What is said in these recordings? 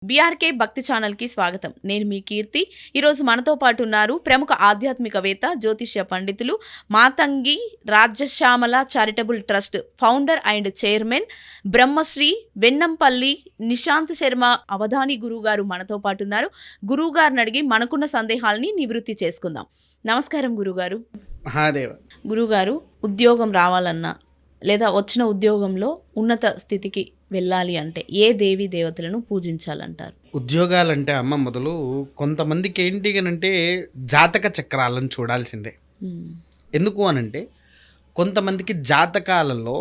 BRK భక్తి ఛానల్కి స్వాగతం. నేను మీ కీర్తి. ఈరోజు మనతో పాటు ఉన్నారు ప్రముఖ ఆధ్యాత్మికవేత్త, జ్యోతిష్య పండితులు, Matangi Rajyashyamala charitable trust founder and chairman Brahmashri Vennampalli Nishant Sharma Avadhani గురువుగారు మనతో పాటు ఉన్నారు. గురువుగారిని అడిగి మనకున్న సందేహాలని నివృత్తి చేసుకుందాం. నమస్కారం గురుగారు. మహాదేవ. గురుగారు, ఉద్యోగం రావాలన్నా లేదా వచ్చిన ఉద్యోగంలో ఉన్నత స్థితికి వెళ్ళాలి అంటే ఏ దేవీ దేవతలను పూజించాలంటారు? ఉద్యోగాలంటే అమ్మ మొదలు కొంతమందికి ఏంటి అనంటే జాతక చక్రాలను చూడాల్సిందే. ఎందుకు అనంటే కొంతమందికి జాతకాలలో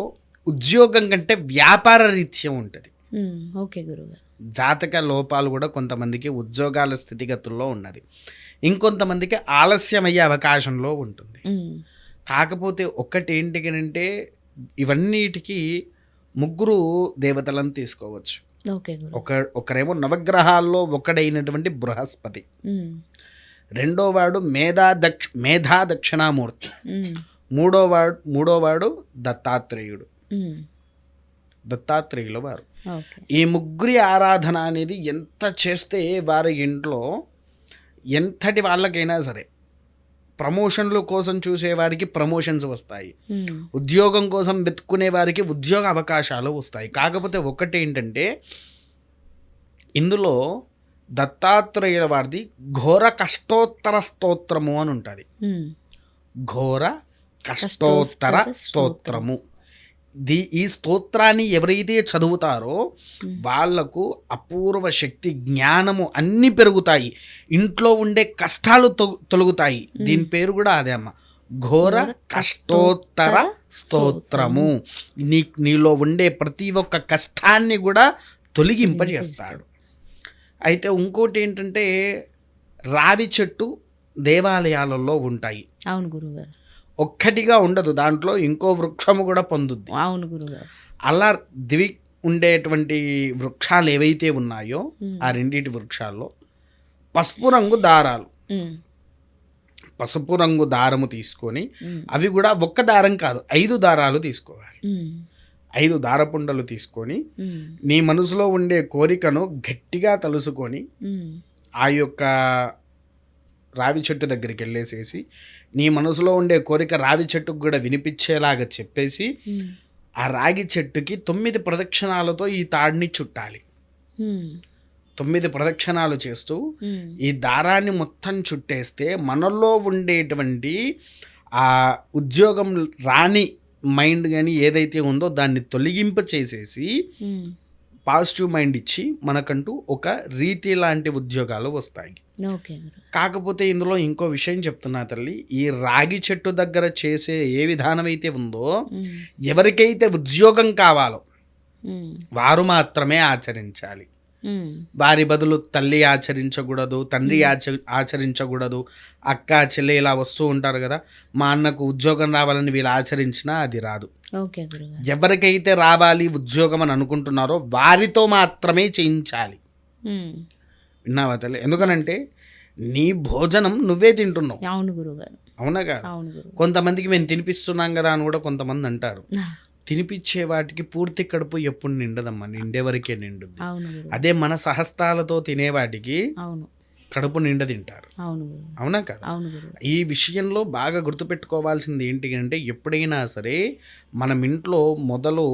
ఉద్యోగం కంటే వ్యాపార రీత్యం ఉంటుంది. ఓకే గురుగారు. జాతక లోపాలు కూడా కొంతమందికి ఉద్యోగాల స్థితిగతుల్లో ఉన్నది, ఇంకొంతమందికి ఆలస్యం అయ్యే అవకాశంలో ఉంటుంది. కాకపోతే ఒక్కటేంటి అనంటే ఇవన్నిటికీ ముగ్గురు దేవతలను తీసుకోవచ్చు. ఒకరేమో నవగ్రహాల్లో ఒకడైనటువంటి బృహస్పతి, రెండోవాడు మేధా దక్షిణామూర్తి, మూడోవాడు దత్తాత్రేయుల వారు. ఈ ముగ్గురి ఆరాధన అనేది ఎంత చేస్తే వారి ఇంట్లో ఎంతటి వాళ్ళకైనా సరే ప్రమోషన్ల కోసం చూసేవారికి ప్రమోషన్స్ వస్తాయి, ఉద్యోగం కోసం వెతుక్కునే వారికి ఉద్యోగ అవకాశాలు వస్తాయి. కాకపోతే ఒకటి ఏంటంటే ఇందులో దత్తాత్రేయుల వారిది ఘోర కష్టోత్తర స్తోత్రము అని ఉంటుంది. ఘోర కష్టోత్తర స్తోత్రము. ఈ స్తోత్రాన్ని ఎవరైతే చదువుతారో వాళ్లకు అపూర్వ శక్తి, జ్ఞానము అన్నీ పెరుగుతాయి, ఇంట్లో ఉండే కష్టాలు తొలగుతాయి. దీని పేరు కూడా అదే అమ్మ, ఘోర కష్టోత్తర స్తోత్రము. నీలో ఉండే ప్రతి ఒక్క కష్టాన్ని కూడా తొలగింపజేస్తాడు. అయితే ఇంకోటి ఏంటంటే రావి చెట్టు దేవాలయాలలో ఉంటాయి. అవును గురుగారు. ఒక్కటిగా ఉండదు, దాంట్లో ఇంకో వృక్షము కూడా పొందుద్ది. అవును గురుగారు. అలా దివి ఉండేటువంటి వృక్షాలు ఏవైతే ఉన్నాయో ఆ రెండింటి వృక్షాల్లో పసుపు రంగు దారము తీసుకొని, అవి కూడా ఒక్క దారం కాదు 5 దారాలు తీసుకోవాలి. 5 దారపుండలు తీసుకొని నీ మనసులో ఉండే కోరికను గట్టిగా తలుసుకొని ఆ యొక్క రావి చెట్టు దగ్గరికి వెళ్ళేసేసి నీ మనసులో ఉండే కోరిక రావి చెట్టుకు కూడా వినిపించేలాగా చెప్పేసి ఆ రాగి చెట్టుకి 9 ప్రదక్షిణాలతో ఈ తాడిని చుట్టాలి. 9 ప్రదక్షిణాలు చేస్తూ ఈ దారాన్ని మొత్తం చుట్టేస్తే మనలో ఉండేటువంటి ఆ ఉద్యోగం రాని మైండ్ కానీ ఏదైతే ఉందో దాన్ని తొలగింప చేసేసి పాజిటివ్ మైండ్ ఇచ్చి మనకంటూ ఒక రీతి లాంటి ఉద్యోగాలు వస్తాయి. కాకపోతే ఇందులో ఇంకో విషయం చెప్తున్నా తల్లి, ఈ రాగి చెట్టు దగ్గర చేసే ఏ విధానం అయితే ఉందో ఎవరికైతే ఉద్యోగం కావాలో వారు మాత్రమే ఆచరించాలి. వారి బదులు తల్లి ఆచరించకూడదు, తండ్రి ఆచరించకూడదు, అక్క చెల్లి ఇలా వస్తూ ఉంటారు కదా, మా అన్నకు ఉద్యోగం రావాలని వీళ్ళు ఆచరించినా అది రాదు. ఎవరికైతే రావాలి ఉద్యోగం అని అనుకుంటున్నారో వారితో మాత్రమే చేయించాలి. విన్నావా తల్లి? ఎందుకనంటే నీ భోజనం నువ్వే తింటున్నావు. అవునా కదా? కొంతమందికి మేము తినిపిస్తున్నాం కదా అని కూడా కొంతమంది అంటారు. తినిపించే వాటికి పూర్తి కడుపు ఎప్పుడు నిండదమ్మా, నిండేవరకే నిండుద్ది. అదే మన సహస్తాలతో తినేవాటికి కడుపు నిండా తింటారు. అవునా కదా? ఈ విషయంలో బాగా గుర్తుపెట్టుకోవాల్సింది ఏంటి అంటే ఎప్పుడైనా సరే మనం ఇంట్లో మొదలు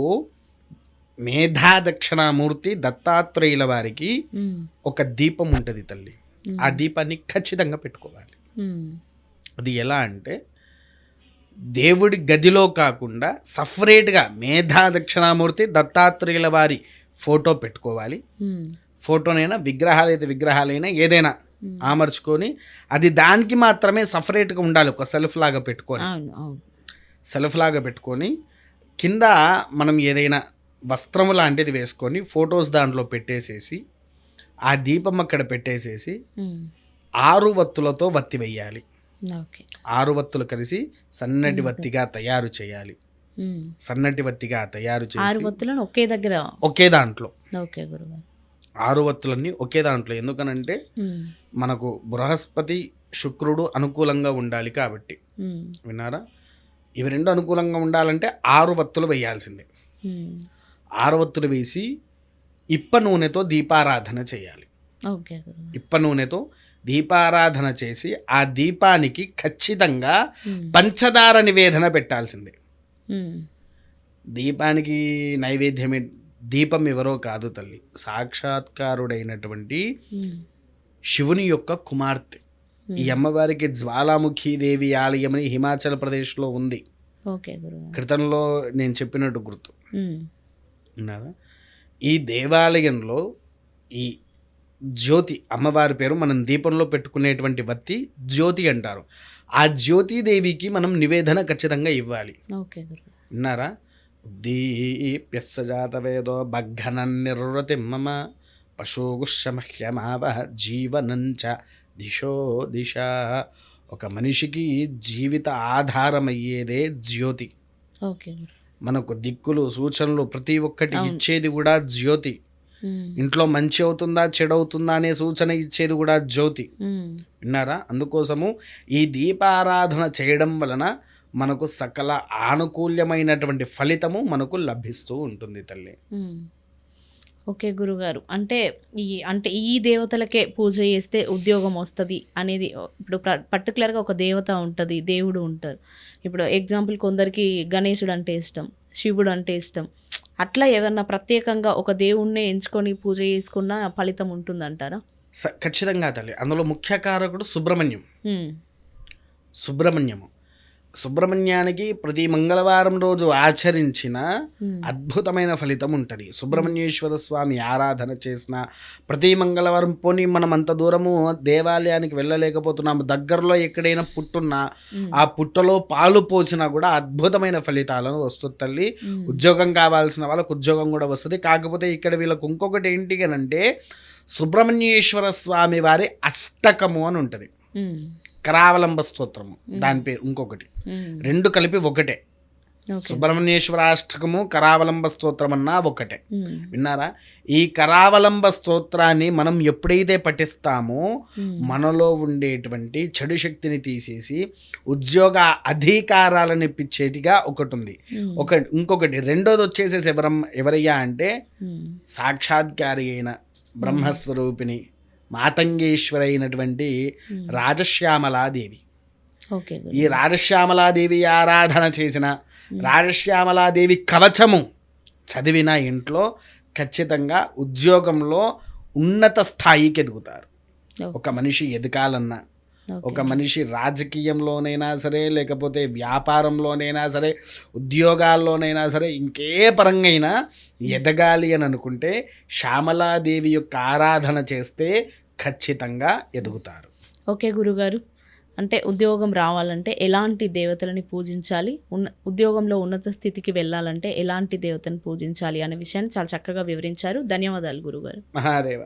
మేధా దక్షిణామూర్తి దత్తాత్రేయుల వారికి ఒక దీపం ఉంటుంది తల్లి. ఆ దీపాన్ని ఖచ్చితంగా పెట్టుకోవాలి. అది ఎలా అంటే దేవుడి గదిలో కాకుండా సపరేట్గా మేధా దక్షిణామూర్తి దత్తాత్రేయుల వారి ఫోటో పెట్టుకోవాలి. ఫోటోనైనా విగ్రహాలైనా ఏదైనా అమర్చుకొని అది దానికి మాత్రమే సపరేట్గా ఉండాలి. ఒక సెల్ఫ్ లాగా పెట్టుకొని కింద మనం ఏదైనా వస్త్రము లాంటిది వేసుకొని ఫొటోస్ దాంట్లో పెట్టేసేసి ఆ దీపం అక్కడ పెట్టేసేసి 6 వత్తులతో వత్తి వేయాలి. 6 వత్తులు కలిసి సన్నటి వత్తిగా తయారు చేయాలి. సన్నటి వత్తిగా తయారు చేసి ఒకే దాంట్లో 6 వత్తులన్నీ ఒకే దాంట్లో. ఎందుకనంటే మనకు బృహస్పతి శుక్రుడు అనుకూలంగా ఉండాలి కాబట్టి. విన్నారా? ఇవి 2 అనుకూలంగా ఉండాలంటే 6 వత్తులు వేయాల్సిందే. 6 వత్తులు వేసి ఇప్ప నూనెతో దీపారాధన చేయాలి. ఓకే గురుగారు. ఇప్ప నూనెతో దీపారాధన చేసి ఆ దీపానికి ఖచ్చితంగా పంచదార నివేదన పెట్టాల్సిందే. దీపానికి నైవేద్యమే, దీపం ఎవరో కాదు తల్లి, సాక్షాత్కారుడైనటువంటి శివుని యొక్క కుమార్తె. ఈ అమ్మవారికి జ్వాలాముఖీదేవి ఆలయం అని హిమాచల్ ప్రదేశ్లో ఉంది. ఓకే గురుగారు. క్రితంలో నేను చెప్పినట్టు గుర్తు ఉన్నారా? ఈ దేవాలయంలో ఈ జ్యోతి, అమ్మవారి పేరు, మనం దీపంలో పెట్టుకునేటువంటి వత్తి జ్యోతి అంటారు. ఆ జ్యోతిదేవికి మనం నివేదన ఖచ్చితంగా ఇవ్వాలి. ఓకే గురుగారు. విన్నారా? దీప్యస్సజాతవేదో భగ్గనం నిర్వృతి మమ పశుగుషమహ్యమావ జీవనంచ దిశో దిశ. ఒక మనిషికి జీవిత ఆధారమయ్యేదే జ్యోతి. ఓకే గురు. మనకు దిక్కులు సూచనలు ప్రతి ఒక్కటి ఇచ్చేది కూడా జ్యోతి. ఇంట్లో మంచి అవుతుందా చెడు అవుతుందా అనే సూచన ఇచ్చేది కూడా జ్యోతి. విన్నారా? అందుకోసము ఈ దీపారాధన చేయడం వలన మనకు సకల ఆనుకూల్యమైనటువంటి ఫలితము మనకు లభిస్తూ ఉంటుంది తల్లి. ఓకే గురుగారు. అంటే ఈ దేవతలకే పూజ చేస్తే ఉద్యోగం వస్తుంది అనేది, ఇప్పుడు పర్టికులర్గా ఒక దేవత ఉంటుంది, దేవుడు ఉంటారు. ఇప్పుడు ఎగ్జాంపుల్ కొందరికి గణేశుడు అంటే ఇష్టం, శివుడు అంటే ఇష్టం. అట్లా ఏమన్నా ప్రత్యేకంగా ఒక దేవుణ్ణి ఎంచుకొని పూజ చేసుకున్న ఫలితం ఉంటుందంటారా? ఖచ్చితంగా తల్లి. అందులో ముఖ్య కారకుడు సుబ్రహ్మణ్యానికి ప్రతి మంగళవారం రోజు ఆచరించిన అద్భుతమైన ఫలితం ఉంటుంది. సుబ్రహ్మణ్యేశ్వర స్వామి ఆరాధన చేసిన ప్రతి మంగళవారం, పోనీ మనం అంత దూరము దేవాలయానికి వెళ్ళలేకపోతున్నాము, దగ్గరలో ఎక్కడైనా పుట్టున్నా ఆ పుట్టలో పాలు పోసినా కూడా అద్భుతమైన ఫలితాలను వస్తుంది తల్లి. ఉద్యోగం కావాల్సిన వాళ్ళకు ఉద్యోగం కూడా వస్తుంది. కాకపోతే ఇక్కడ వీళ్ళకు ఇంకొకటి ఏంటి అంటే, సుబ్రహ్మణ్యేశ్వర స్వామి వారి అష్టకము అని ఉంటుంది, కరావలంబ స్తోత్రము దాని పేరు. ఇంకొకటి రెండు కలిపి ఒకటే, సుబ్రహ్మణ్యేశ్వర అష్టకము కరావలంబ స్తోత్రం అన్నా ఒకటే. విన్నారా? ఈ కరావలంబ స్తోత్రాన్ని మనం ఎప్పుడైతే పఠిస్తామో మనలో ఉండేటువంటి చెడు శక్తిని తీసేసి ఉద్యోగ అధికారాలను ఇప్పించేటిగా ఒకటి ఉంది. ఇంకొకటి రెండోది వచ్చేసేసి ఎవరయ్యా అంటే, సాక్షాత్కారి అయిన బ్రహ్మస్వరూపిణి మాతంగేశ్వరి అయినటువంటి రాజశ్యామలాదేవి. ఈ రాజశ్యామలాదేవి ఆరాధన చేసిన, రాజశ్యామలాదేవి కవచము చదివిన ఇంట్లో ఖచ్చితంగా ఉద్యోగంలో ఉన్నత స్థాయికి ఎదుగుతారు. ఒక మనిషి ఎదగాలన్నా, ఒక మనిషి రాజకీయంలోనైనా సరే, లేకపోతే వ్యాపారంలోనైనా సరే, ఉద్యోగాల్లోనైనా సరే, ఇంకే పరంగా ఎదగాలి అని అనుకుంటే శ్యామలాదేవి యొక్క ఆరాధన చేస్తే ఖచ్చితంగా ఎదుగుతారు. ఓకే గురుగారు. అంటే ఉద్యోగం రావాలంటే ఎలాంటి దేవతలని పూజించాలి, ఉద్యోగంలో ఉన్నత స్థితికి వెళ్ళాలంటే ఎలాంటి దేవతను పూజించాలి అనే విషయాన్ని చాలా చక్కగా వివరించారు. ధన్యవాదాలు గురుగారు. మహాదేవ.